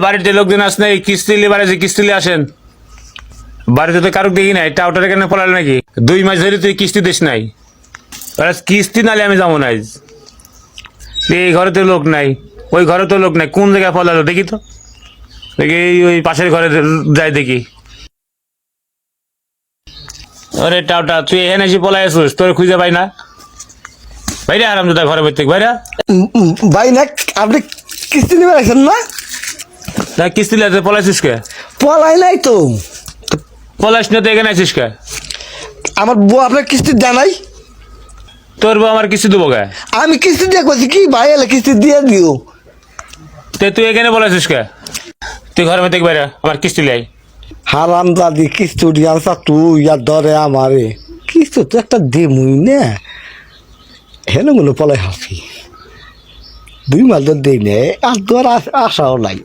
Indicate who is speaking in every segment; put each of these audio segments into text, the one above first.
Speaker 1: বাড়িতে লোকজন আস নাই, কিস্তি লিবারে যে কিস্তি আসেন। বাড়িতে তো কারুক দেখি নাই, টাউটার কেন পলাল নাকি? 2 মাস ধরে তুই কিস্তি দিস নাই, কিস্তি নালে আমি যাবো না। এই ঘরে তো লোক নাই, ওই ঘরে তো লোক নাই, কোন জায়গায় পলালো দেখি তো, দেখি ওই পাশের ঘরে যাই দেখি। আরে টাউটা, তুই এখানে এসে পলাই আসছিস, তোর খুঁজে পাই না। ভাইরা আরাম দাদা ঘরে বসে ভাইরা।
Speaker 2: ভাই না আপনি কিস্তি নিবে রাখছেন না?
Speaker 1: না কিস্তি লাগতে পলাইছিস কে?
Speaker 2: পলাই নাই তো।
Speaker 1: পলাইস না তো এখানে আছিস কে?
Speaker 2: আমার বউ আপনার কিস্তি দেয় নাই।
Speaker 1: তোর বউ আমার কিস্তি দেবো কে?
Speaker 2: আমি কিস্তি দিয়ে করছি কি ভাই, এলে কিস্তি দিয়ে দিও।
Speaker 1: তুই এখানে পলাইছিস কে? তুই ঘরে মধ্যে বাইরে, আমার কিস্তি লাই।
Speaker 2: হারাম দাদি কিস্তি উঠি আনসা তুই ইয়ার ধরে আমারে কিস্তি তো একটা দেমুই না, হেন মনে পলাই হাসি 2 মাস ধর দিই নে, আর তো আর আশাও নাই।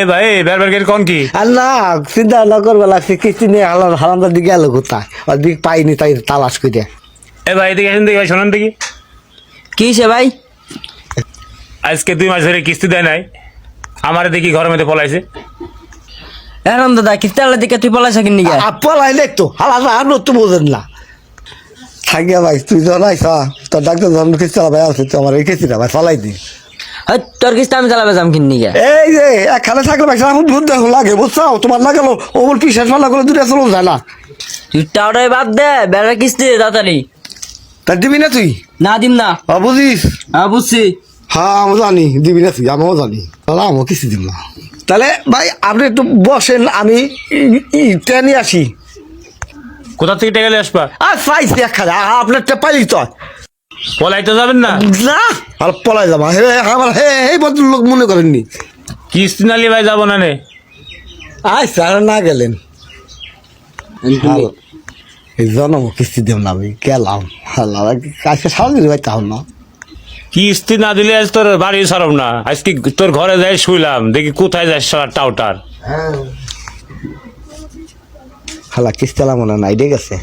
Speaker 1: ভাই বেরবার কোন কি?
Speaker 2: আর না চিন্তা না করবে লাগছে, কিস্তি নিয়ে হারাম দাদি গেল কোথায়, আর দিক পাইনি তাই তালাশ করে।
Speaker 1: ভাই এদিকে আসেন দেখি, ভাই শোনান দেখি।
Speaker 3: কি সে ভাই?
Speaker 1: আজকে 2 মাস ধরে কিস্তি দেয় নাই, আমার দেখি ঘরের মধ্যে পলাইছে।
Speaker 3: এখন দাদা কিস্তি আলাদা দিকে তুই পলাইছ কিনি গা?
Speaker 2: পলাই নাই তো হালা আর তো বোঝেন না। থাকিয়া ভাই তুই যখন আইস তোর ডাক্তার যখন কিস্তি ভাই আছে, তুই আমার এই কিস্তিটা ভাই ফলাই দি।
Speaker 3: তোর কিস্তি আমি চালাবে যাম কিনি গা?
Speaker 2: এই যে একখানে থাকলে ভাই এখন দুধ দেখো লাগে বুঝছো, তোমার না গেল ও বল পিসার ফালা করে দুটো চলো যায় না।
Speaker 3: তুই টাওটাই বাদ দে, বেড়ার কিস্তি দে তাড়াতাড়ি।
Speaker 2: তা দিবি না তুই?
Speaker 3: না দিম না।
Speaker 2: বুঝিস?
Speaker 3: হ্যাঁ বুঝছি।
Speaker 2: হ্যাঁ আমি জানি দিবি না তুই, আমিও জানি, তাহলে আমিও কিস্তি দিব না। তাহলে ভাই আপনি একটু বসেন, আমি ট্রেনে আসি।
Speaker 1: কোথা থেকে টেকে আসবা?
Speaker 2: আর পাইছি একখানে আপনারটা পাইলি তো
Speaker 1: পলাইতে যাবেন না?
Speaker 2: না আর পলাই যাবা আমার এই ভদ্রলোক মনে করেননি।
Speaker 1: কিস্তি নালি ভাই যাবো না নে।
Speaker 2: আচ্ছা আর না গেলেন এই জন্ম কিস্তি দেব না, আমি গেলাম আজকে সারাদিন ভাই তাহলে না
Speaker 1: কিস্তি না দিলে আজ তোর বাড়ি সরব না। আজকে তোর ঘরে যাই শুইলাম, দেখি কোথায় যাস সারা টাউটার।
Speaker 2: শালা কিস্তি মনে নাই ডে গেছে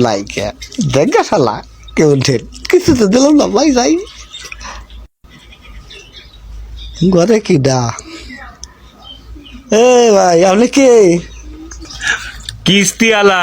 Speaker 2: লাইকে দেখ গা শালা কেউ ঢের কিছু তো দিলাম না ভাই যাই ঘরে কি ডা। ভাই আপনি কে?
Speaker 1: কিস্তি আলা।